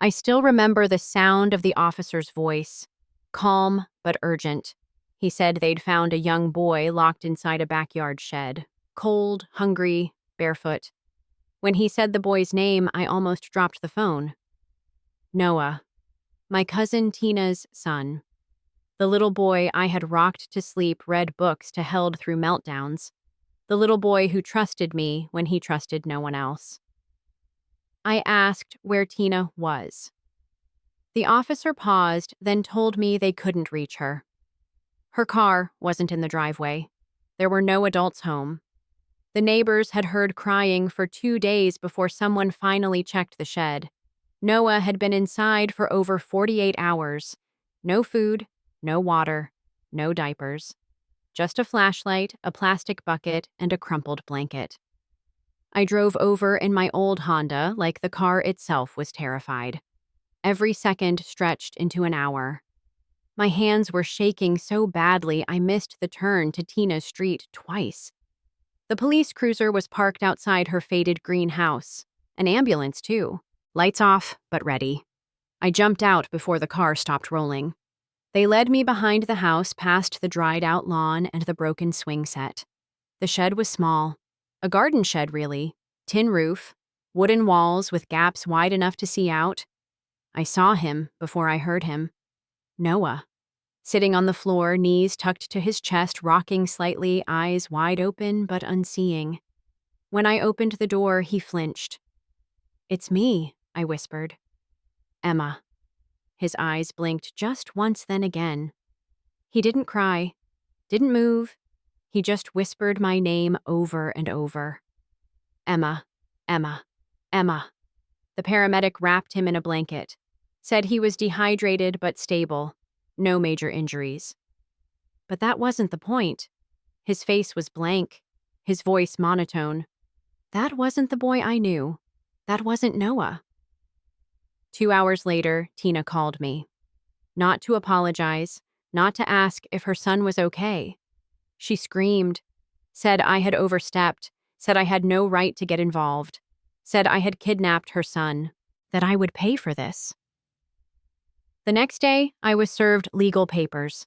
I still remember the sound of the officer's voice, calm but urgent. He said they'd found a young boy locked inside a backyard shed, cold, hungry, barefoot. When he said the boy's name, I almost dropped the phone. Noah, my cousin Tina's son. The little boy I had rocked to sleep, read books to held through meltdowns. The little boy who trusted me when he trusted no one else. I asked where Tina was. The officer paused, then told me they couldn't reach her. Her car wasn't in the driveway. There were no adults home. The neighbors had heard crying for 2 days before someone finally checked the shed. Noah had been inside for over 48 hours. No food, no water, no diapers. Just a flashlight, a plastic bucket, and a crumpled blanket. I drove over in my old Honda like the car itself was terrified. Every second stretched into an hour. My hands were shaking so badly I missed the turn to Tina's street twice. The police cruiser was parked outside her faded green house. An ambulance, too. Lights off, but ready. I jumped out before the car stopped rolling. They led me behind the house past the dried-out lawn and the broken swing set. The shed was small. A garden shed, really. Tin roof, wooden walls with gaps wide enough to see out. I saw him before I heard him. Noah. Sitting on the floor, knees tucked to his chest, rocking slightly, eyes wide open but unseeing. When I opened the door, he flinched. "It's me," I whispered. "Emma." His eyes blinked just once, then again. He didn't cry, didn't move. He just whispered my name over and over. "Emma, Emma, Emma." The paramedic wrapped him in a blanket, said he was dehydrated but stable, no major injuries. But that wasn't the point. His face was blank, his voice monotone. That wasn't the boy I knew. That wasn't Noah. 2 hours later, Tina called me. Not to apologize, not to ask if her son was okay. She screamed, said I had overstepped, said I had no right to get involved, said I had kidnapped her son, that I would pay for this. The next day, I was served legal papers.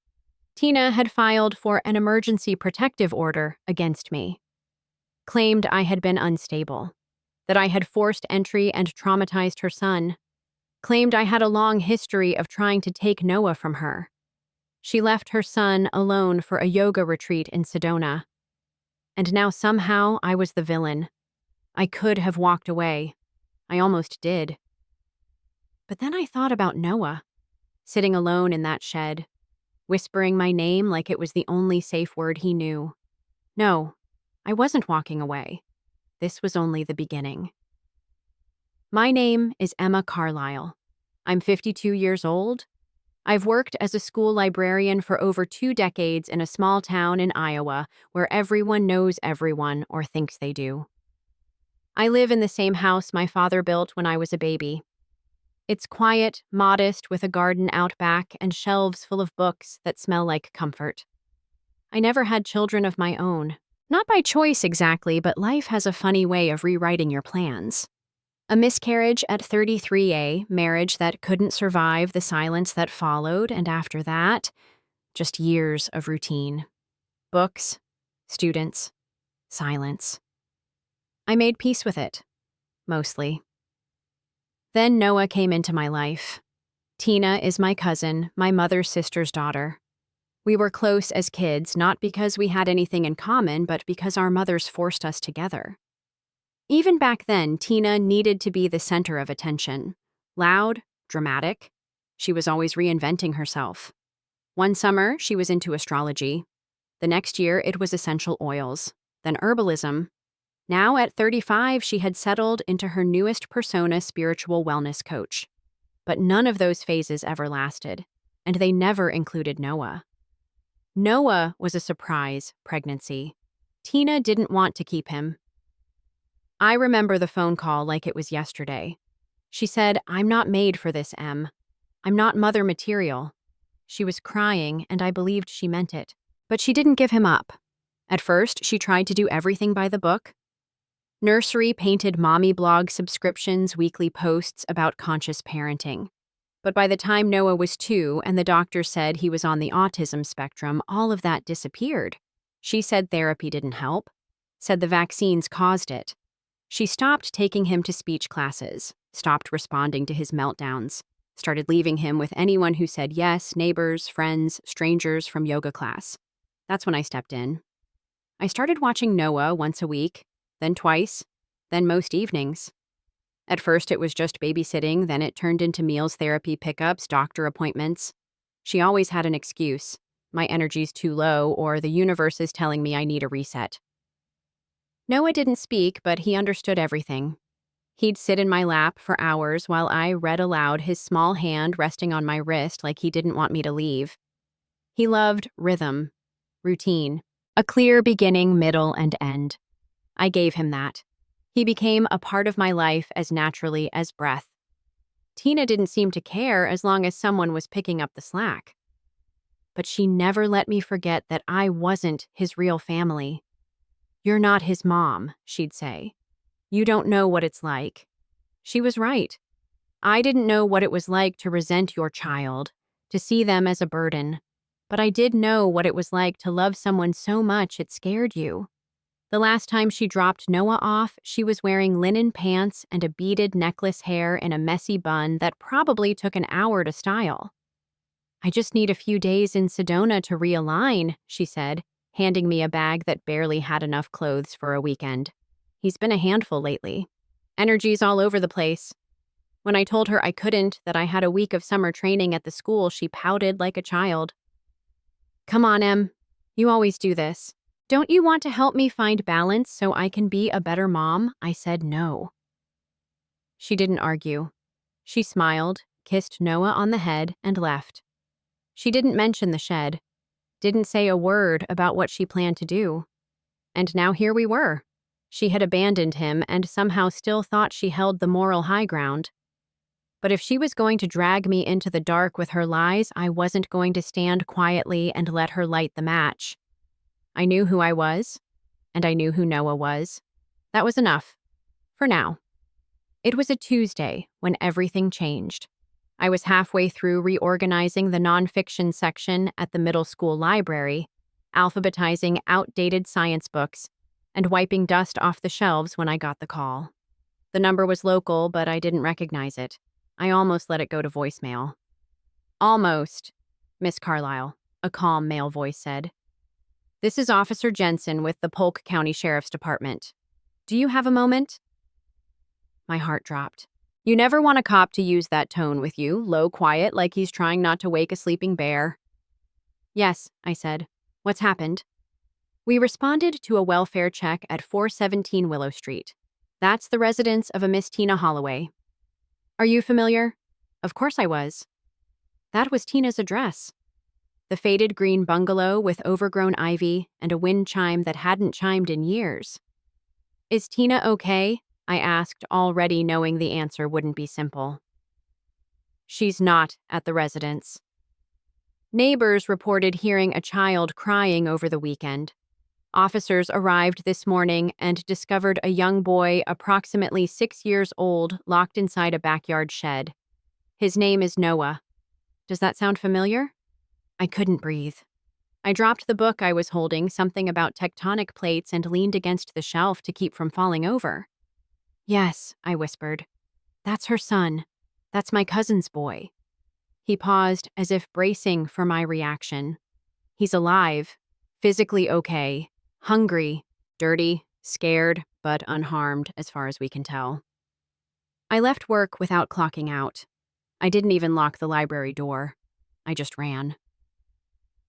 Tina had filed for an emergency protective order against me. Claimed I had been unstable, that I had forced entry and traumatized her son. Claimed I had a long history of trying to take Noah from her. She left her son alone for a yoga retreat in Sedona. And now somehow I was the villain. I could have walked away. I almost did. But then I thought about Noah, sitting alone in that shed, whispering my name like it was the only safe word he knew. No, I wasn't walking away. This was only the beginning. My name is Emma Carlisle. I'm 52 years old. I've worked as a school librarian for over 2 decades in a small town in Iowa where everyone knows everyone or thinks they do. I live in the same house my father built when I was a baby. It's quiet, modest, with a garden out back and shelves full of books that smell like comfort. I never had children of my own. Not by choice exactly, but life has a funny way of rewriting your plans. A miscarriage at 33A, marriage that couldn't survive the silence that followed, and after that, just years of routine. Books, students, silence. I made peace with it, mostly. Then Noah came into my life. Tina is my cousin, my mother's sister's daughter. We were close as kids, not because we had anything in common, but because our mothers forced us together. Even back then, Tina needed to be the center of attention. Loud, dramatic. She was always reinventing herself. One summer, she was into astrology. The next year, it was essential oils. Then herbalism. Now, at 35, she had settled into her newest persona, spiritual wellness coach. But none of those phases ever lasted, and they never included Noah. Noah was a surprise pregnancy. Tina didn't want to keep him. I remember the phone call like it was yesterday. She said, "I'm not made for this, Em. I'm not mother material." She was crying, and I believed she meant it. But she didn't give him up. At first, she tried to do everything by the book. Nursery painted mommy blog subscriptions, weekly posts about conscious parenting. But by the time Noah was 2 and the doctor said he was on the autism spectrum, all of that disappeared. She said therapy didn't help, said the vaccines caused it. She stopped taking him to speech classes, stopped responding to his meltdowns, started leaving him with anyone who said yes, neighbors, friends, strangers from yoga class. That's when I stepped in. I started watching Noah once a week, then twice, then most evenings. At first, it was just babysitting, then it turned into meals, therapy pickups, doctor appointments. She always had an excuse. My energy's too low, or the universe is telling me I need a reset. Noah didn't speak, but he understood everything. He'd sit in my lap for hours while I read aloud, his small hand resting on my wrist like he didn't want me to leave. He loved rhythm, routine, a clear beginning, middle, and end. I gave him that. He became a part of my life as naturally as breath. Tina didn't seem to care as long as someone was picking up the slack. But she never let me forget that I wasn't his real family. "You're not his mom," she'd say. "You don't know what it's like." She was right. I didn't know what it was like to resent your child, to see them as a burden. But I did know what it was like to love someone so much it scared you. The last time she dropped Noah off, she was wearing linen pants and a beaded necklace, hair in a messy bun that probably took an hour to style. "I just need a few days in Sedona to realign," she said, handing me a bag that barely had enough clothes for a weekend. He's been a handful lately. Energy's all over the place. When I told her I couldn't, that I had a week of summer training at the school, she pouted like a child. "Come on, Em. You always do this. Don't you want to help me find balance so I can be a better mom?" I said no. She didn't argue. She smiled, kissed Noah on the head, and left. She didn't mention the shed, didn't say a word about what she planned to do. And now here we were. She had abandoned him and somehow still thought she held the moral high ground. But if she was going to drag me into the dark with her lies, I wasn't going to stand quietly and let her light the match. I knew who I was, and I knew who Noah was. That was enough. For now. It was a Tuesday when everything changed. I was halfway through reorganizing the nonfiction section at the middle school library, alphabetizing outdated science books, and wiping dust off the shelves when I got the call. The number was local, but I didn't recognize it. I almost let it go to voicemail. "Almost, Miss Carlisle," a calm male voice said. "This is Officer Jensen with the Polk County Sheriff's Department. Do you have a moment?" My heart dropped. You never want a cop to use that tone with you, low, quiet, like he's trying not to wake a sleeping bear. "Yes," I said. "What's happened?" "We responded to a welfare check at 417 Willow Street. That's the residence of a Miss Tina Holloway." "Are you familiar?" Of course I was. That was Tina's address. The faded green bungalow with overgrown ivy and a wind chime that hadn't chimed in years. "Is Tina okay?" I asked, already knowing the answer wouldn't be simple. "She's not at the residence." Neighbors reported hearing a child crying over the weekend. Officers arrived this morning and discovered a young boy approximately 6 years old locked inside a backyard shed. His name is Noah. Does that sound familiar? I couldn't breathe. I dropped the book I was holding, something about tectonic plates, and leaned against the shelf to keep from falling over. "Yes," I whispered. "That's her son. That's my cousin's boy." He paused as if bracing for my reaction. "He's alive, physically okay, hungry, dirty, scared, but unharmed as far as we can tell." I left work without clocking out. I didn't even lock the library door. I just ran.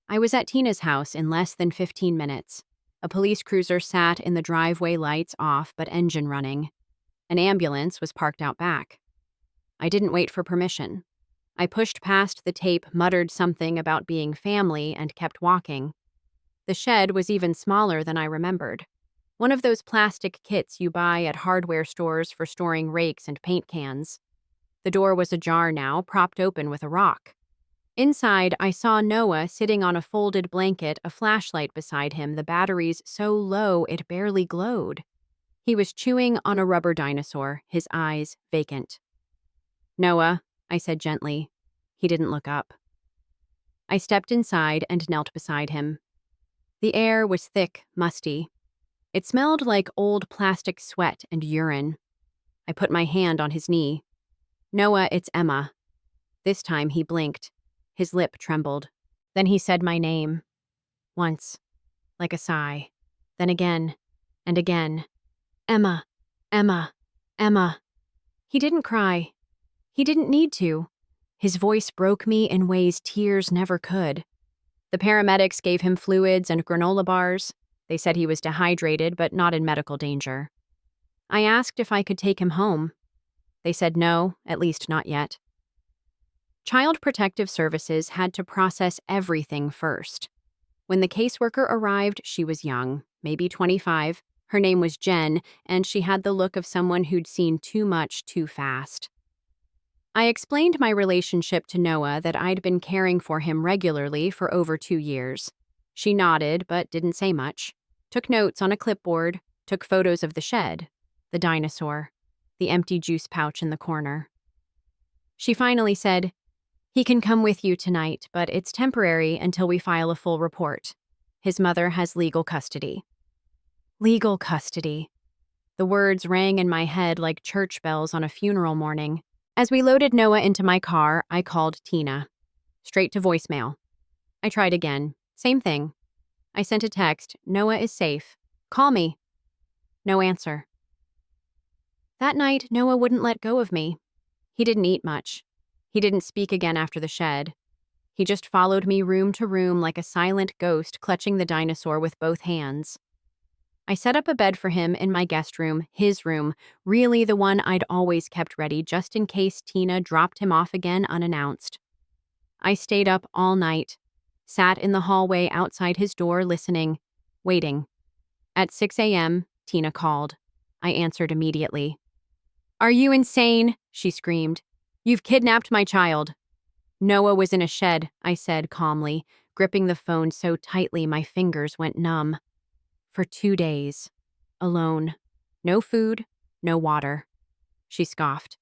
I was at Tina's house in less than 15 minutes. A police cruiser sat in the driveway, lights off but engine running. An ambulance was parked out back. I didn't wait for permission. I pushed past the tape, muttered something about being family, and kept walking. The shed was even smaller than I remembered. One of those plastic kits you buy at hardware stores for storing rakes and paint cans. The door was ajar now, propped open with a rock. Inside, I saw Noah sitting on a folded blanket, a flashlight beside him, the batteries so low it barely glowed. He was chewing on a rubber dinosaur, his eyes vacant. "Noah," I said gently. He didn't look up. I stepped inside and knelt beside him. The air was thick, musty. It smelled like old plastic sweat and urine. I put my hand on his knee. "Noah, it's Emma." This time he blinked. His lip trembled. Then he said my name. Once, like a sigh. Then again, and again. "Emma, Emma, Emma." He didn't cry. He didn't need to. His voice broke me in ways tears never could. The paramedics gave him fluids and granola bars. They said he was dehydrated, but not in medical danger. I asked if I could take him home. They said no, at least not yet. Child Protective Services had to process everything first. When the caseworker arrived, she was young, maybe 25. Her name was Jen, and she had the look of someone who'd seen too much too fast. I explained my relationship to Noah, that I'd been caring for him regularly for over 2 years. She nodded, but didn't say much. Took notes on a clipboard, took photos of the shed, the dinosaur, the empty juice pouch in the corner. She finally said, "He can come with you tonight, but it's temporary until we file a full report. His mother has legal custody." Legal custody. The words rang in my head like church bells on a funeral morning. As we loaded Noah into my car, I called Tina. Straight to voicemail. I tried again. Same thing. I sent a text, "Noah is safe. Call me." No answer. That night, Noah wouldn't let go of me. He didn't eat much. He didn't speak again after the shed. He just followed me room to room like a silent ghost clutching the dinosaur with both hands. I set up a bed for him in my guest room, his room, really the one I'd always kept ready just in case Tina dropped him off again unannounced. I stayed up all night, sat in the hallway outside his door listening, waiting. At 6 a.m., Tina called. I answered immediately. "Are you insane?" she screamed. "You've kidnapped my child." "Noah was in a shed," I said calmly, gripping the phone so tightly my fingers went numb. "For 2 days. Alone. No food, no water." She scoffed.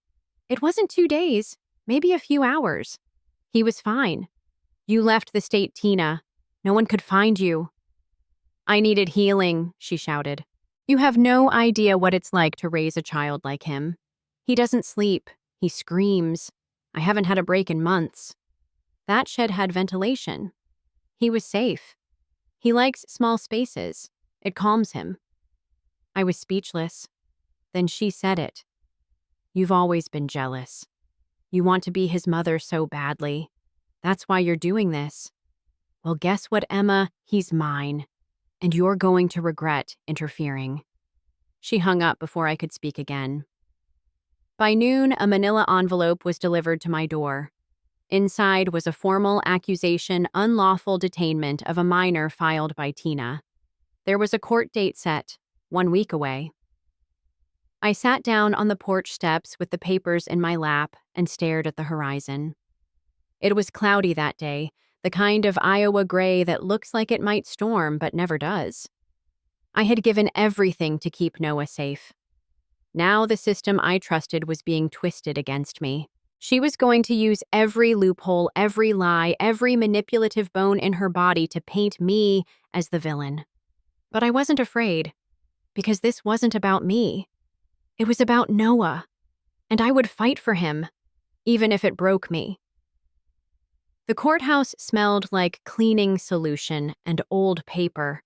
"It wasn't 2 days. Maybe a few hours. He was fine. You left the state, Tina. No one could find you." "I needed healing," she shouted. "You have no idea what it's like to raise a child like him. He doesn't sleep. He screams. I haven't had a break in months." That shed had ventilation. He was safe. He likes small spaces. It calms him. I was speechless. Then she said it. "You've always been jealous. You want to be his mother so badly. That's why you're doing this. Well, guess what, Emma? He's mine. And you're going to regret interfering." She hung up before I could speak again. By noon, a manila envelope was delivered to my door. Inside was a formal accusation unlawful detainment of a minor filed by Tina. There was a court date set, 1 week away. I sat down on the porch steps with the papers in my lap and stared at the horizon. It was cloudy that day, the kind of Iowa gray that looks like it might storm but never does. I had given everything to keep Noah safe. Now the system I trusted was being twisted against me. She was going to use every loophole, every lie, every manipulative bone in her body to paint me as the villain. But I wasn't afraid, because this wasn't about me. It was about Noah, and I would fight for him, even if it broke me. The courthouse smelled like cleaning solution and old paper.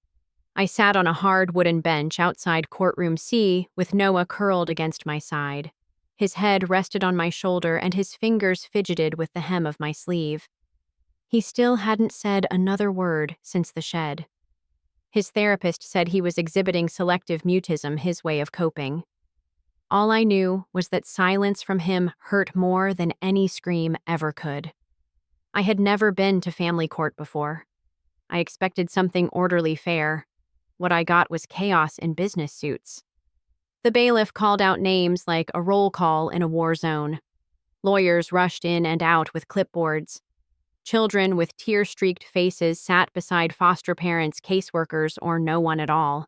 I sat on a hard wooden bench outside courtroom C with Noah curled against my side. His head rested on my shoulder and his fingers fidgeted with the hem of my sleeve. He still hadn't said another word since the shed. His therapist said he was exhibiting selective mutism, his way of coping. All I knew was that silence from him hurt more than any scream ever could. I had never been to family court before. I expected something orderly fair. What I got was chaos in business suits. The bailiff called out names like a roll call in a war zone. Lawyers rushed in and out with clipboards. Children with tear-streaked faces sat beside foster parents, caseworkers, or no one at all.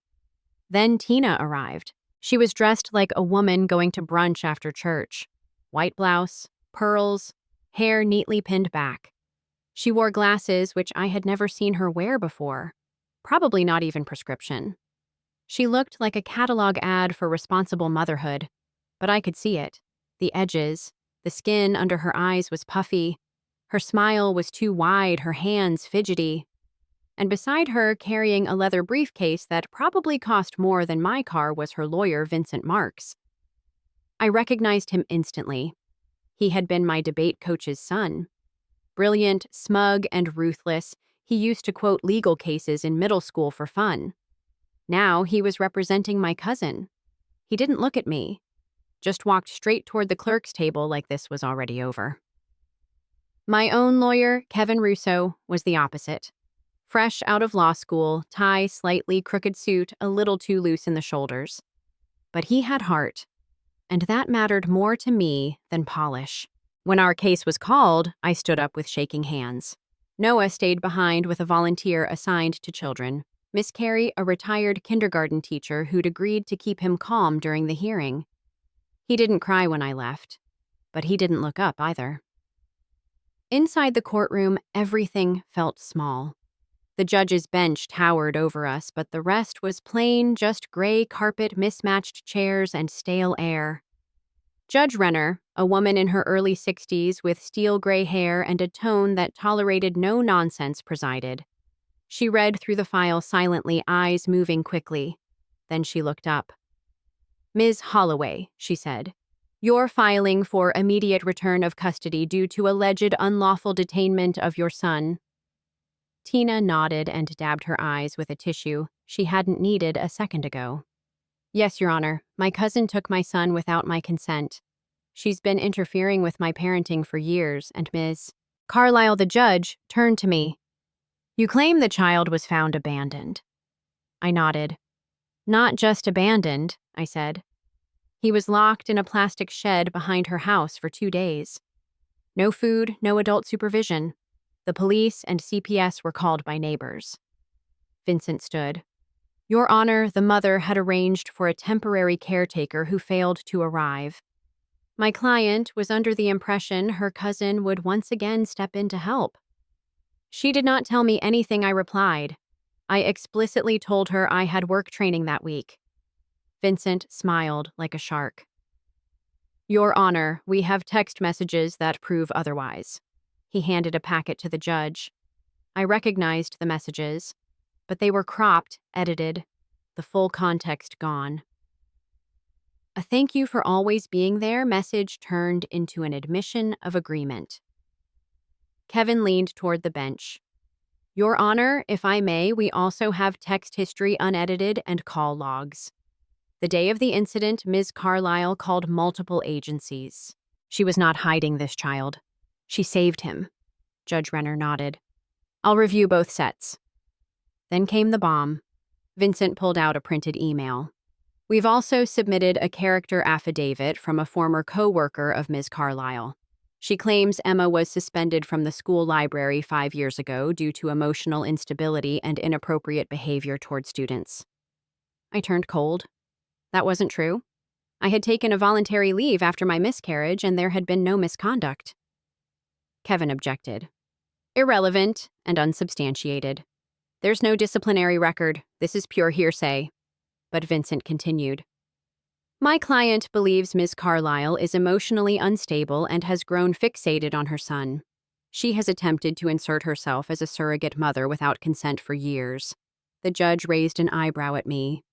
Then Tina arrived. She was dressed like a woman going to brunch after church. White blouse, pearls, hair neatly pinned back. She wore glasses which I had never seen her wear before, probably not even prescription. She looked like a catalog ad for responsible motherhood, but I could see it. The edges, the skin under her eyes was puffy, her smile was too wide, her hands fidgety. And beside her, carrying a leather briefcase that probably cost more than my car, was her lawyer, Vincent Marks. I recognized him instantly. He had been my debate coach's son. Brilliant, smug, and ruthless, he used to quote legal cases in middle school for fun. Now he was representing my cousin. He didn't look at me, just walked straight toward the clerk's table like this was already over. My own lawyer, Kevin Russo, was the opposite. Fresh out of law school, tie, slightly crooked suit, a little too loose in the shoulders. But he had heart, and that mattered more to me than polish. When our case was called, I stood up with shaking hands. Noah stayed behind with a volunteer assigned to children. Miss Carey, a retired kindergarten teacher who'd agreed to keep him calm during the hearing. He didn't cry when I left, but he didn't look up either. Inside the courtroom, everything felt small. The judge's bench towered over us, but the rest was plain, just gray carpet, mismatched chairs, and stale air. Judge Renner, a woman in her early 60s with steel gray hair and a tone that tolerated no nonsense, presided. She read through the file silently, eyes moving quickly. Then she looked up. "Ms. Holloway," she said, "you're filing for immediate return of custody due to alleged unlawful detainment of your son." Tina nodded and dabbed her eyes with a tissue she hadn't needed a second ago. "Yes, Your Honor. My cousin took my son without my consent. She's been interfering with my parenting for years, and Ms. Carlisle, the judge, turned to me. You claim the child was found abandoned." I nodded. "Not just abandoned," I said. "He was locked in a plastic shed behind her house for 2 days. No food, no adult supervision. The police and CPS were called by neighbors." Vincent stood. "Your Honor, the mother had arranged for a temporary caretaker who failed to arrive. My client was under the impression her cousin would once again step in to help. She did not tell me anything," I replied. "I explicitly told her I had work training that week." Vincent smiled like a shark. "Your Honor, we have text messages that prove otherwise." He handed a packet to the judge. I recognized the messages, but they were cropped, edited, the full context gone. A "thank you for always being there" message turned into an admission of agreement. Kevin leaned toward the bench. "Your Honor, if I may, we also have text history unedited and call logs. The day of the incident, Ms. Carlisle called multiple agencies. She was not hiding this child. She saved him." Judge Renner nodded. "I'll review both sets." Then came the bomb. Vincent pulled out a printed email. "We've also submitted a character affidavit from a former co-worker of Ms. Carlisle. She claims Emma was suspended from the school library 5 years ago due to emotional instability and inappropriate behavior toward students." I turned cold. That wasn't true. I had taken a voluntary leave after my miscarriage, and there had been no misconduct. Kevin objected. "Irrelevant and unsubstantiated. There's no disciplinary record. This is pure hearsay." But Vincent continued. "My client believes Ms. Carlisle is emotionally unstable and has grown fixated on her son. She has attempted to insert herself as a surrogate mother without consent for years." The judge raised an eyebrow at me.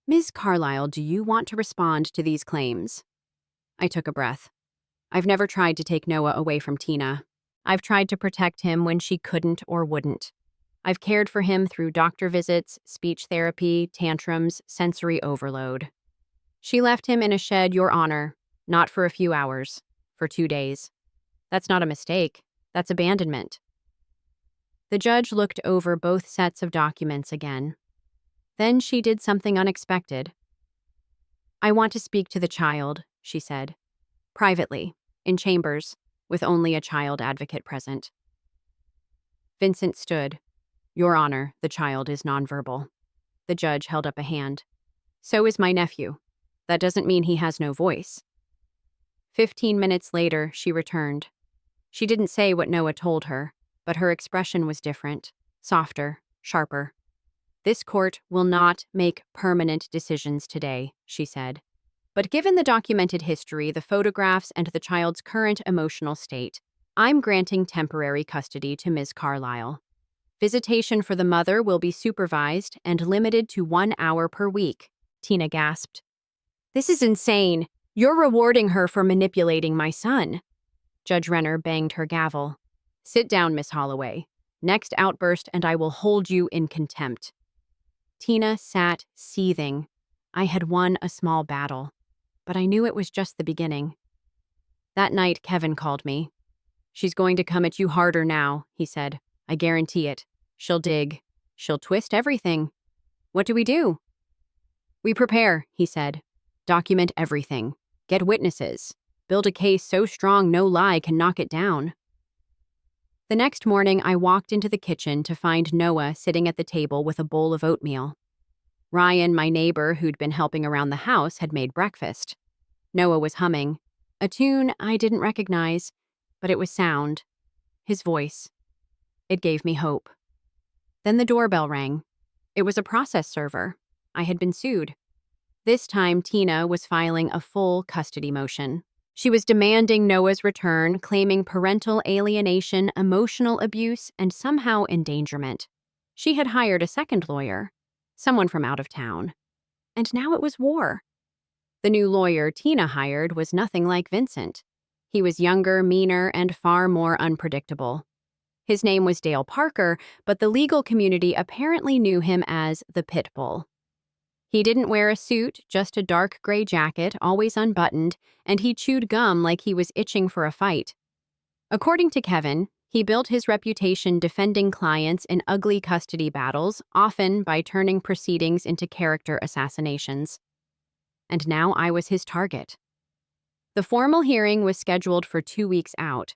"Ms. Carlisle, do you want to respond to these claims?" I took a breath. I've never tried to take Noah away from Tina. I've tried to protect him when she couldn't or wouldn't. I've cared for him through doctor visits, speech therapy, tantrums, sensory overload. She left him in a shed, Your Honor, not for a few hours, for 2 days. That's not a mistake. That's abandonment. The judge looked over both sets of documents again. Then she did something unexpected. "I want to speak to the child," she said. "Privately, in chambers, with only a child advocate present." Vincent stood. "Your Honor, the child is nonverbal." The judge held up a hand. "So is my nephew." That doesn't mean he has no voice. 15 minutes later, she returned. She didn't say what Noah told her, but her expression was different, softer, sharper. This court will not make permanent decisions today, she said. But given the documented history, the photographs, and the child's current emotional state, I'm granting temporary custody to Ms. Carlisle. Visitation for the mother will be supervised and limited to 1 hour per week, Tina gasped. This is insane. You're rewarding her for manipulating my son. Judge Renner banged her gavel. Sit down, Miss Holloway. Next outburst, and I will hold you in contempt. Tina sat seething. I had won a small battle, but I knew it was just the beginning. That night, Kevin called me. She's going to come at you harder now, he said. I guarantee it. She'll dig. She'll twist everything. What do? We prepare, he said. Document everything. Get witnesses. Build a case so strong no lie can knock it down. The next morning, I walked into the kitchen to find Noah sitting at the table with a bowl of oatmeal. Ryan, my neighbor who'd been helping around the house, had made breakfast. Noah was humming, a tune I didn't recognize, but it was sound. His voice. It gave me hope. Then the doorbell rang. It was a process server. I had been sued. This time, Tina was filing a full custody motion. She was demanding Noah's return, claiming parental alienation, emotional abuse, and somehow endangerment. She had hired a second lawyer, someone from out of town. And now it was war. The new lawyer Tina hired was nothing like Vincent. He was younger, meaner, and far more unpredictable. His name was Dale Parker, but the legal community apparently knew him as the Pit Bull. He didn't wear a suit, just a dark gray jacket, always unbuttoned, and he chewed gum like he was itching for a fight. According to Kevin, he built his reputation defending clients in ugly custody battles, often by turning proceedings into character assassinations. And now I was his target. The formal hearing was scheduled for 2 weeks out.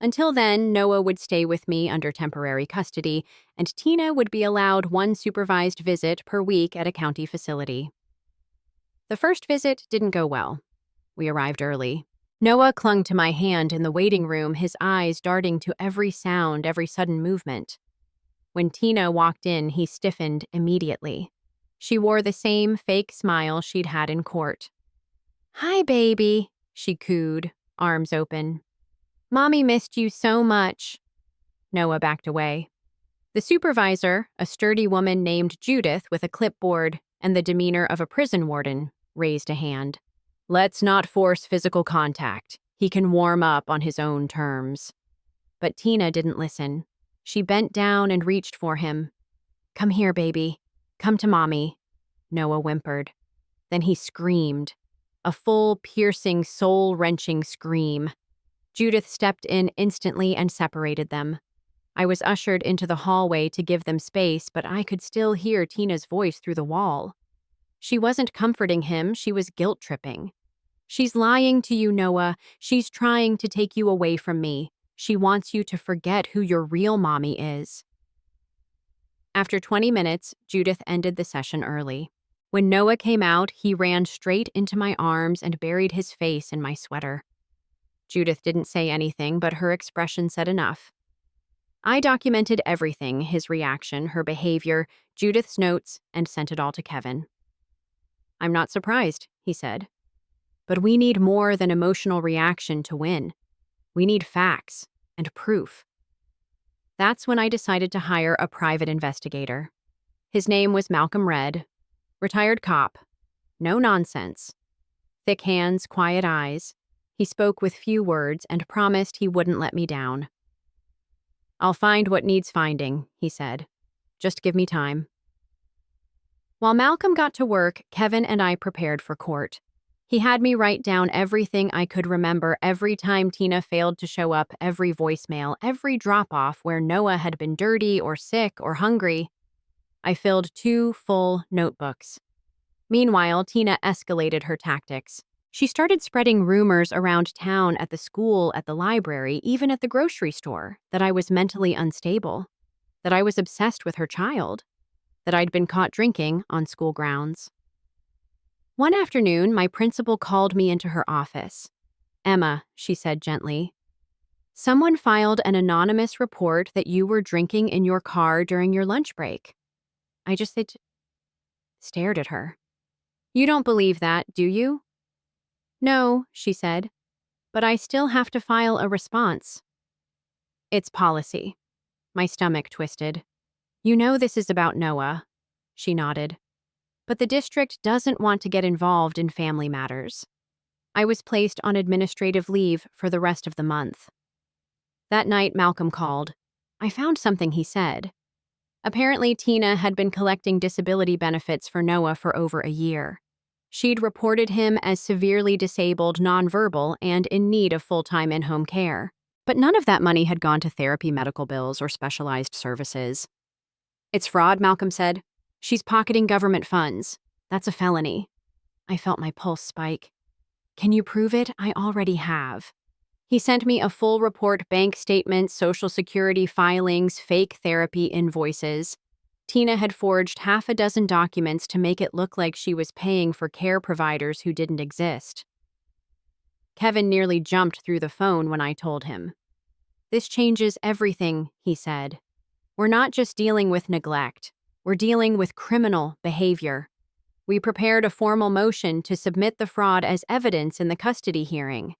Until then, Noah would stay with me under temporary custody, and Tina would be allowed 1 supervised visit per week at a county facility. The first visit didn't go well. We arrived early. Noah clung to my hand in the waiting room, his eyes darting to every sound, every sudden movement. When Tina walked in, he stiffened immediately. She wore the same fake smile she'd had in court. "Hi, baby," she cooed, arms open. "Mommy missed you so much." Noah backed away. The supervisor, a sturdy woman named Judith with a clipboard and the demeanor of a prison warden, raised a hand. "Let's not force physical contact. He can warm up on his own terms." But Tina didn't listen. She bent down and reached for him. "Come here, baby. Come to Mommy," Noah whimpered. Then he screamed. A full, piercing, soul-wrenching scream. Judith stepped in instantly and separated them. I was ushered into the hallway to give them space, but I could still hear Tina's voice through the wall. She wasn't comforting him, she was guilt-tripping. "She's lying to you, Noah. She's trying to take you away from me. She wants you to forget who your real mommy is." After 20 minutes, Judith ended the session early. When Noah came out, he ran straight into my arms and buried his face in my sweater. Judith didn't say anything, but her expression said enough. I documented everything, his reaction, her behavior, Judith's notes, and sent it all to Kevin. "I'm not surprised," he said. "But we need more than emotional reaction to win. We need facts and proof." That's when I decided to hire a private investigator. His name was Malcolm Redd, retired cop. No nonsense. Thick hands, quiet eyes. He spoke with few words and promised he wouldn't let me down. "I'll find what needs finding," he said. "Just give me time." While Malcolm got to work, Kevin and I prepared for court. He had me write down everything I could remember, every time Tina failed to show up, every voicemail, every drop-off where Noah had been dirty or sick or hungry. I filled 2 full notebooks. Meanwhile, Tina escalated her tactics. She started spreading rumors around town, at the school, at the library, even at the grocery store, that I was mentally unstable, that I was obsessed with her child, that I'd been caught drinking on school grounds. One afternoon, my principal called me into her office. "Emma," she said gently, "someone filed an anonymous report that you were drinking in your car during your lunch break." I just stared at her. "You don't believe that, do you?" "No," she said, "but I still have to file a response." "It's policy." My stomach twisted. "You know this is about Noah." She nodded. "But the district doesn't want to get involved in family matters." I was placed on administrative leave for the rest of the month. That night, Malcolm called. I found something he said. Apparently, Tina had been collecting disability benefits for Noah for over a year. She'd reported him as severely disabled, nonverbal, and in need of full-time in-home care. But none of that money had gone to therapy, medical bills, or specialized services. "It's fraud," Malcolm said. "She's pocketing government funds. That's a felony." I felt my pulse spike. "Can you prove it?" "I already have." He sent me a full report, bank statements, Social Security filings, fake therapy invoices. Tina had forged half a dozen documents to make it look like she was paying for care providers who didn't exist. Kevin nearly jumped through the phone when I told him. "This changes everything," he said. "We're not just dealing with neglect. We're dealing with criminal behavior." We prepared a formal motion to submit the fraud as evidence in the custody hearing.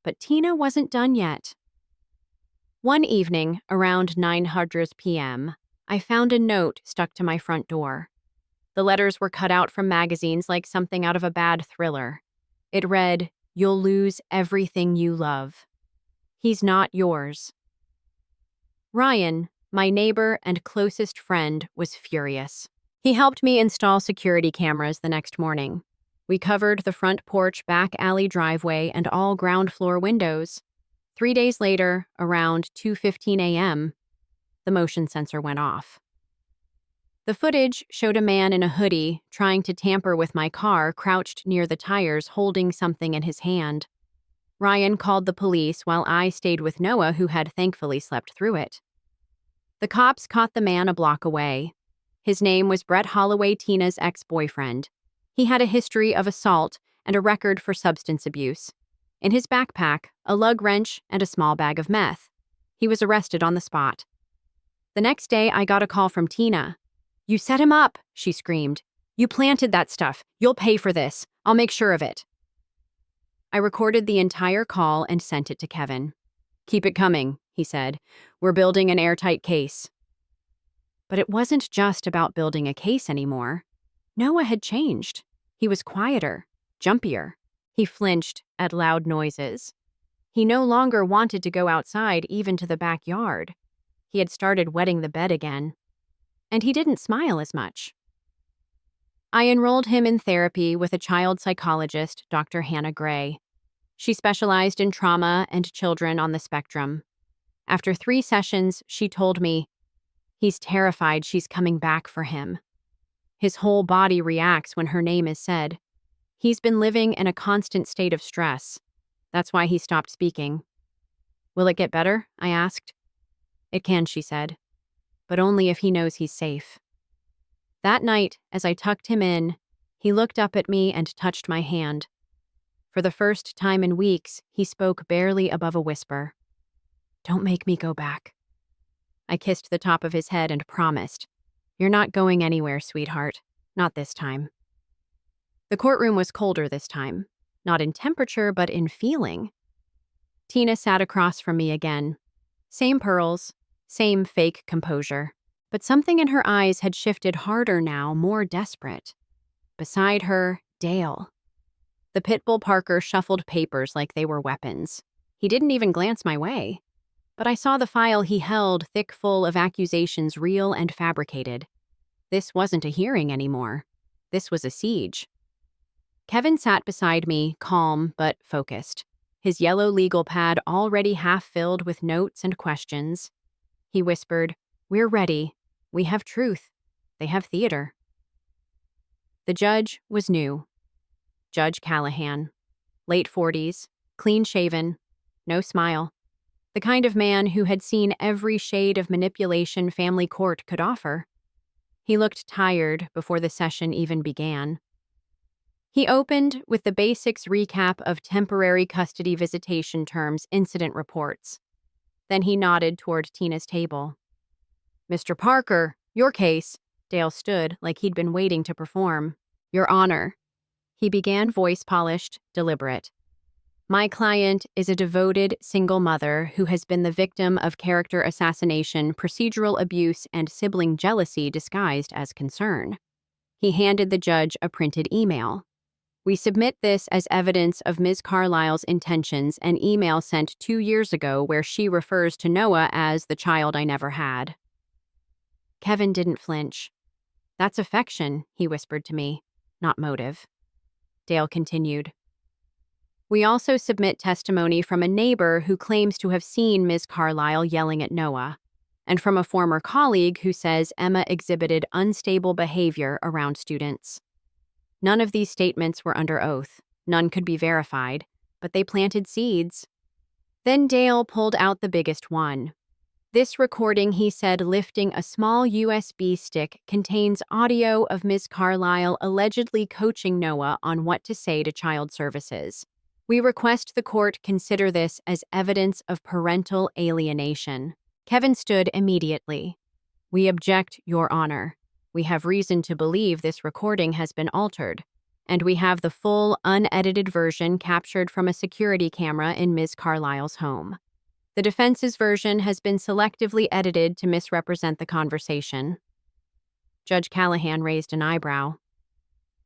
But Tina wasn't done yet. One evening, around 9:00 p.m., I found a note stuck to my front door. The letters were cut out from magazines like something out of a bad thriller. It read, "You'll lose everything you love. He's not yours." Ryan, my neighbor and closest friend, was furious. He helped me install security cameras the next morning. We covered the front porch, back alley driveway, and all ground floor windows. 3 days later, around 2:15 a.m., the motion sensor went off. The footage showed a man in a hoodie trying to tamper with my car, crouched near the tires, holding something in his hand. Ryan called the police while I stayed with Noah, who had thankfully slept through it. The cops caught the man a block away. His name was Brett Holloway, Tina's ex-boyfriend. He had a history of assault and a record for substance abuse. In his backpack, a lug wrench and a small bag of meth. He was arrested on the spot. The next day, I got a call from Tina. "You set him up," she screamed. "You planted that stuff. You'll pay for this. I'll make sure of it." I recorded the entire call and sent it to Kevin. "Keep it coming," he said. "We're building an airtight case." But it wasn't just about building a case anymore. Noah had changed. He was quieter, jumpier. He flinched at loud noises. He no longer wanted to go outside, even to the backyard. He had started wetting the bed again. And he didn't smile as much. I enrolled him in therapy with a child psychologist, Dr. Hannah Gray. She specialized in trauma and children on the spectrum. After 3 sessions, she told me, "He's terrified she's coming back for him. His whole body reacts when her name is said. He's been living in a constant state of stress. That's why he stopped speaking." "Will it get better?" I asked. "It can," she said, "but only if he knows he's safe." That night, as I tucked him in, he looked up at me and touched my hand. For the first time in weeks, he spoke barely above a whisper. "Don't make me go back." I kissed the top of his head and promised, "You're not going anywhere, sweetheart. Not this time." The courtroom was colder this time, not in temperature, but in feeling. Tina sat across from me again. Same pearls, same fake composure. But something in her eyes had shifted harder now, more desperate. Beside her, Dale. The pit bull Parker shuffled papers like they were weapons. He didn't even glance my way. But I saw the file he held, thick full of accusations, real and fabricated. This wasn't a hearing anymore. This was a siege. Kevin sat beside me, calm but focused, his yellow legal pad already half filled with notes and questions. He whispered, "We're ready. We have truth. They have theater." The judge was new. Judge Callahan. Late 40s, clean-shaven, no smile. The kind of man who had seen every shade of manipulation family court could offer. He looked tired before the session even began. He opened with the basics recap of temporary custody visitation terms incident reports. Then he nodded toward Tina's table. Mr. Parker, your case. Dale stood like he'd been waiting to perform. Your Honor. He began, voice polished, deliberate. My client is a devoted single mother who has been the victim of character assassination, procedural abuse, and sibling jealousy disguised as concern. He handed the judge a printed email. We submit this as evidence of Ms. Carlisle's intentions, an email sent 2 years ago where she refers to Noah as the child I never had. Kevin didn't flinch. That's affection, he whispered to me, not motive. Dale continued. We also submit testimony from a neighbor who claims to have seen Ms. Carlisle yelling at Noah, and from a former colleague who says Emma exhibited unstable behavior around students. None of these statements were under oath. None could be verified, but they planted seeds. Then Dale pulled out the biggest one. This recording, he said, lifting a small USB stick, contains audio of Ms. Carlisle allegedly coaching Noah on what to say to child services. We request the court consider this as evidence of parental alienation. Kevin stood immediately. We object, Your Honor. We have reason to believe this recording has been altered, and we have the full, unedited version captured from a security camera in Ms. Carlisle's home. The defense's version has been selectively edited to misrepresent the conversation. Judge Callahan raised an eyebrow.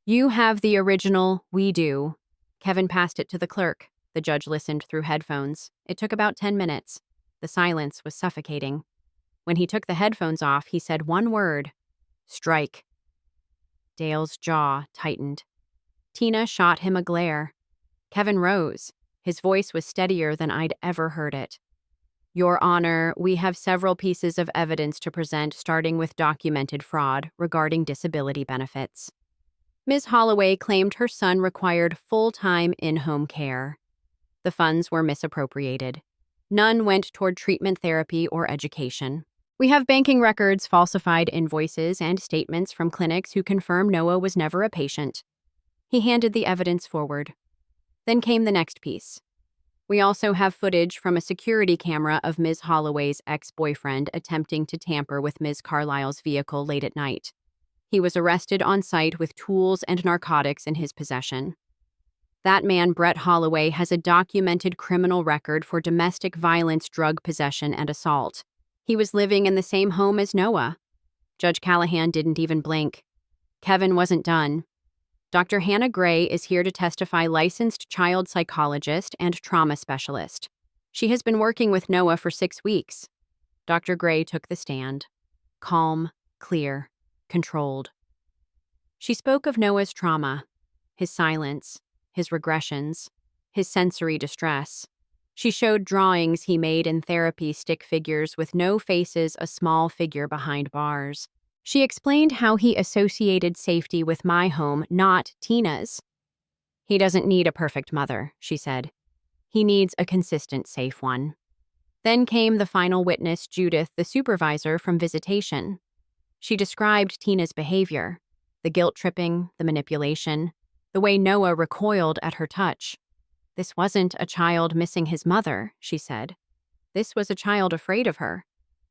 You have the original, we do. Kevin passed it to the clerk. The judge listened through headphones. It took about 10 minutes. The silence was suffocating. When he took the headphones off, he said one word. Strike. Dale's jaw tightened. Tina shot him a glare. Kevin rose. His voice was steadier than I'd ever heard it. Your Honor, we have several pieces of evidence to present, starting with documented fraud regarding disability benefits. Ms. Holloway claimed her son required full-time in-home care. The funds were misappropriated. None went toward treatment, therapy, or education. We have banking records, falsified invoices, and statements from clinics who confirm Noah was never a patient. He handed the evidence forward. Then came the next piece. We also have footage from a security camera of Ms. Holloway's ex-boyfriend attempting to tamper with Ms. Carlisle's vehicle late at night. He was arrested on site with tools and narcotics in his possession. That man, Brett Holloway, has a documented criminal record for domestic violence, drug possession, and assault. He was living in the same home as Noah. Judge Callahan didn't even blink. Kevin wasn't done. Dr. Hannah Gray is here to testify, licensed child psychologist and trauma specialist. She has been working with Noah for 6 weeks. Dr. Gray took the stand. Calm, clear, controlled. She spoke of Noah's trauma, his silence, his regressions, his sensory distress. She showed drawings he made in therapy, stick figures with no faces, a small figure behind bars. She explained how he associated safety with my home, not Tina's. He doesn't need a perfect mother, she said. He needs a consistent, safe one. Then came the final witness, Judith, the supervisor from visitation. She described Tina's behavior, the guilt-tripping, the manipulation, the way Noah recoiled at her touch. This wasn't a child missing his mother, she said. This was a child afraid of her.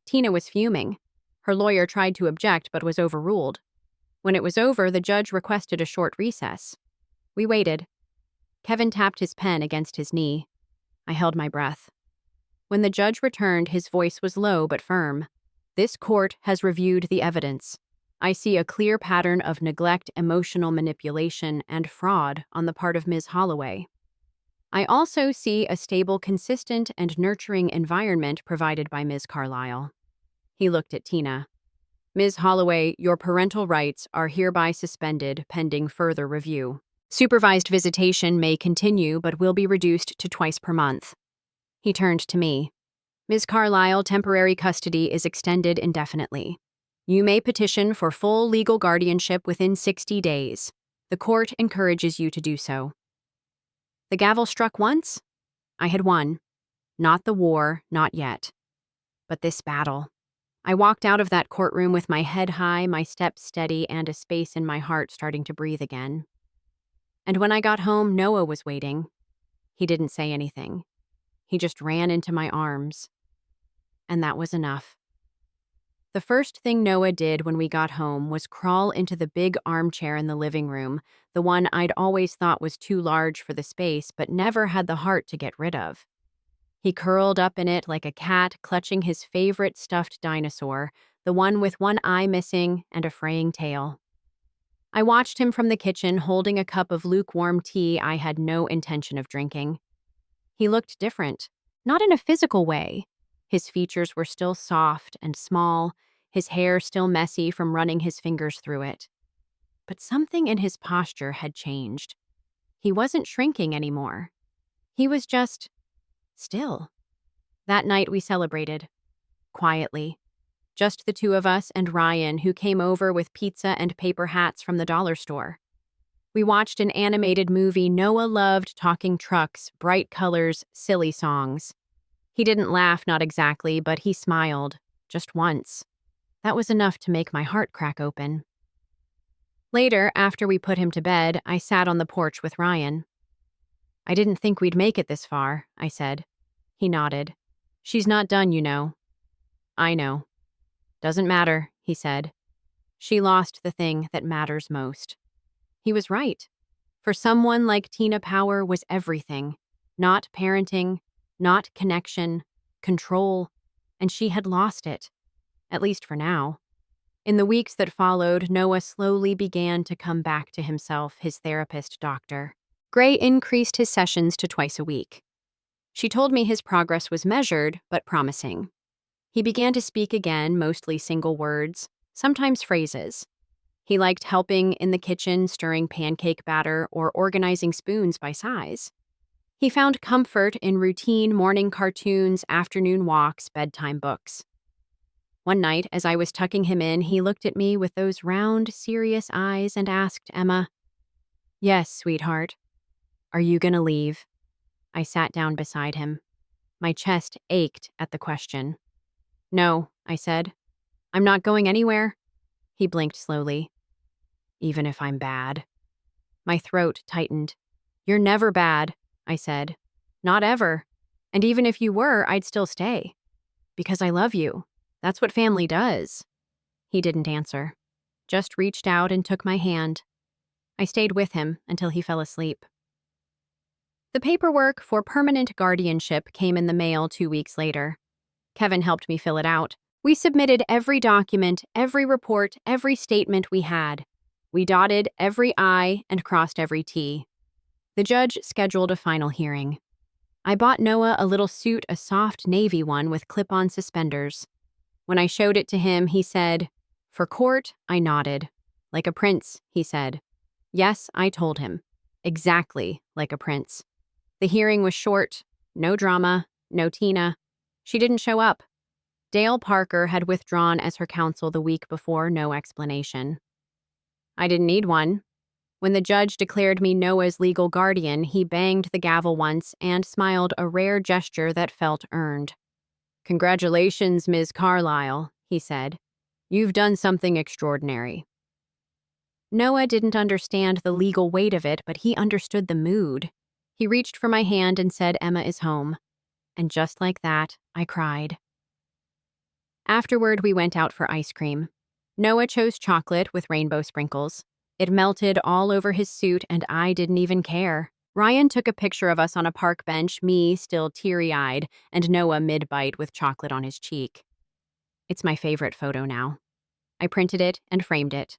Tina was fuming. Her lawyer tried to object but was overruled. When it was over, the judge requested a short recess. We waited. Kevin tapped his pen against his knee. I held my breath. When the judge returned, his voice was low but firm. This court has reviewed the evidence. I see a clear pattern of neglect, emotional manipulation, and fraud on the part of Ms. Holloway. I also see a stable, consistent, and nurturing environment provided by Ms. Carlisle. He looked at Tina. Ms. Holloway, your parental rights are hereby suspended pending further review. Supervised visitation may continue but will be reduced to twice per month. He turned to me. Ms. Carlisle, temporary custody is extended indefinitely. You may petition for full legal guardianship within 60 days. The court encourages you to do so. The gavel struck once. I had won. Not the war, not yet. But this battle. I walked out of that courtroom with my head high, my steps steady, and a space in my heart starting to breathe again. And when I got home, Noah was waiting. He didn't say anything. He just ran into my arms. And that was enough. The first thing Noah did when we got home was crawl into the big armchair in the living room, the one I'd always thought was too large for the space but never had the heart to get rid of. He curled up in it like a cat clutching his favorite stuffed dinosaur, the one with one eye missing and a fraying tail. I watched him from the kitchen holding a cup of lukewarm tea I had no intention of drinking. He looked different, not in a physical way. His features were still soft and small, his hair still messy from running his fingers through it. But something in his posture had changed. He wasn't shrinking anymore. He was just still. That night we celebrated, quietly. Just the two of us and Ryan, who came over with pizza and paper hats from the dollar store. We watched an animated movie Noah loved, talking trucks, bright colors, silly songs. He didn't laugh, not exactly, but he smiled, just once. That was enough to make my heart crack open. Later, after we put him to bed, I sat on the porch with Ryan. "I didn't think we'd make it this far," I said. He nodded. "She's not done, you know." "I know." "Doesn't matter," he said. "She lost the thing that matters most." He was right. For someone like Tina Power was everything. Not parenting, not connection, control, and she had lost it. At least for now. In the weeks that followed, Noah slowly began to come back to himself, his therapist doctor. Gray increased his sessions to twice a week. She told me his progress was measured, but promising. He began to speak again, mostly single words, sometimes phrases. He liked helping in the kitchen, stirring pancake batter, or organizing spoons by size. He found comfort in routine morning cartoons, afternoon walks, bedtime books. One night, as I was tucking him in, he looked at me with those round, serious eyes and asked, "Emma." "Yes, sweetheart." "Are you gonna leave?" I sat down beside him. My chest ached at the question. "No," I said. "I'm not going anywhere." He blinked slowly. "Even if I'm bad?" My throat tightened. "You're never bad," I said. "Not ever. And even if you were, I'd still stay. Because I love you. That's what family does." He didn't answer. Just reached out and took my hand. I stayed with him until he fell asleep. The paperwork for permanent guardianship came in the mail 2 weeks later. Kevin helped me fill it out. We submitted every document, every report, every statement we had. We dotted every I and crossed every T. The judge scheduled a final hearing. I bought Noah a little suit, a soft navy one with clip-on suspenders. When I showed it to him, he said, "For court," I nodded. "Like a prince," he said. Yes, I told him. Exactly like a prince. The hearing was short. No drama, no Tina. She didn't show up. Dale Parker had withdrawn as her counsel the week before, no explanation. I didn't need one. When the judge declared me Noah's legal guardian, he banged the gavel once and smiled, a rare gesture that felt earned. "Congratulations, Ms. Carlisle," he said. "You've done something extraordinary." Noah didn't understand the legal weight of it, but he understood the mood. He reached for my hand and said, "Emma is home." And just like that, I cried. Afterward, we went out for ice cream. Noah chose chocolate with rainbow sprinkles. It melted all over his suit, and I didn't even care. Ryan took a picture of us on a park bench, me still teary-eyed, and Noah mid-bite with chocolate on his cheek. It's my favorite photo now. I printed it and framed it.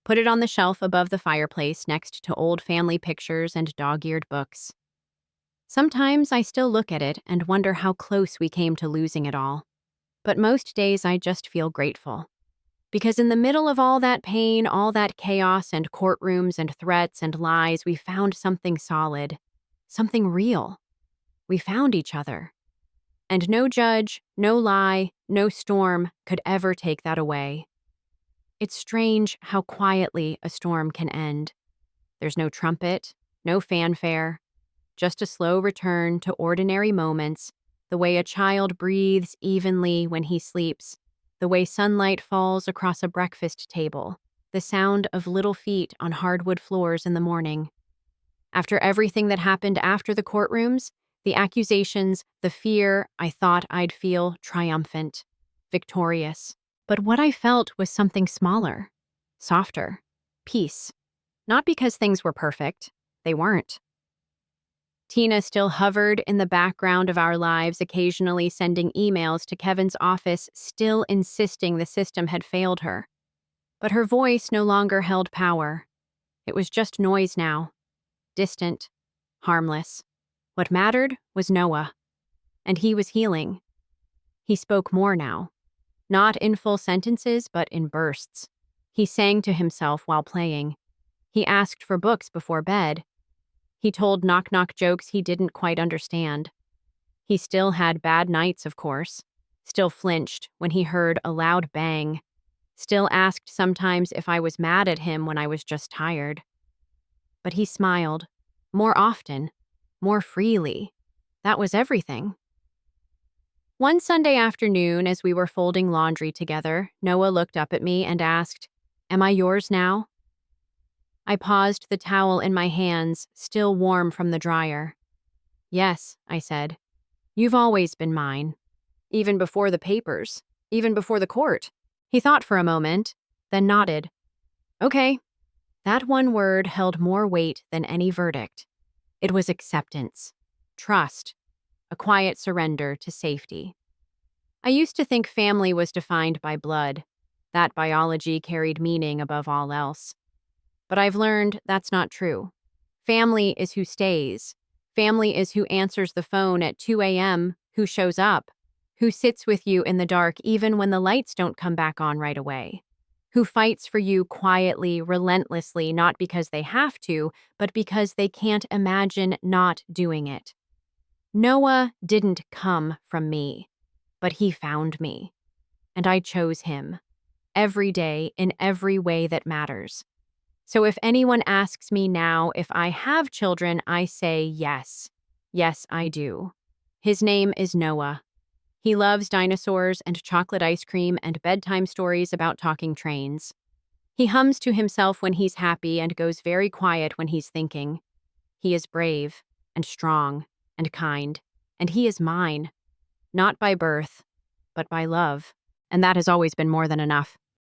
Put it on the shelf above the fireplace next to old family pictures and dog-eared books. Sometimes I still look at it and wonder how close we came to losing it all. But most days I just feel grateful. Because in the middle of all that pain, all that chaos and courtrooms and threats and lies, we found something solid, something real. We found each other. And no judge, no lie, no storm could ever take that away. It's strange how quietly a storm can end. There's no trumpet, no fanfare, just a slow return to ordinary moments, the way a child breathes evenly when he sleeps, the way sunlight falls across a breakfast table, the sound of little feet on hardwood floors in the morning. After everything that happened after the courtrooms, the accusations, the fear, I thought I'd feel triumphant, victorious. But what I felt was something smaller, softer, peace. Not because things were perfect. They weren't. Tina still hovered in the background of our lives, occasionally sending emails to Kevin's office, still insisting the system had failed her. But her voice no longer held power. It was just noise now, distant, harmless. What mattered was Noah, and he was healing. He spoke more now, not in full sentences, but in bursts. He sang to himself while playing. He asked for books before bed. He told knock-knock jokes he didn't quite understand. He still had bad nights, of course. Still flinched when he heard a loud bang. Still asked sometimes if I was mad at him when I was just tired. But he smiled. More often. More freely. That was everything. One Sunday afternoon, as we were folding laundry together, Noah looked up at me and asked, "Am I yours now?" I paused, the towel in my hands, still warm from the dryer. "Yes," I said. "You've always been mine. Even before the papers. Even before the court." He thought for a moment, then nodded. "Okay." That one word held more weight than any verdict. It was acceptance, trust, a quiet surrender to safety. I used to think family was defined by blood, that biology carried meaning above all else. But I've learned that's not true. Family is who stays. Family is who answers the phone at 2 a.m., who shows up, who sits with you in the dark even when the lights don't come back on right away, who fights for you quietly, relentlessly, not because they have to, but because they can't imagine not doing it. Noah didn't come from me, but he found me, and I chose him, every day in every way that matters. So if anyone asks me now if I have children, I say yes. Yes, I do. His name is Noah. He loves dinosaurs and chocolate ice cream and bedtime stories about talking trains. He hums to himself when he's happy and goes very quiet when he's thinking. He is brave and strong and kind, and he is mine, not by birth, but by love. And that has always been more than enough.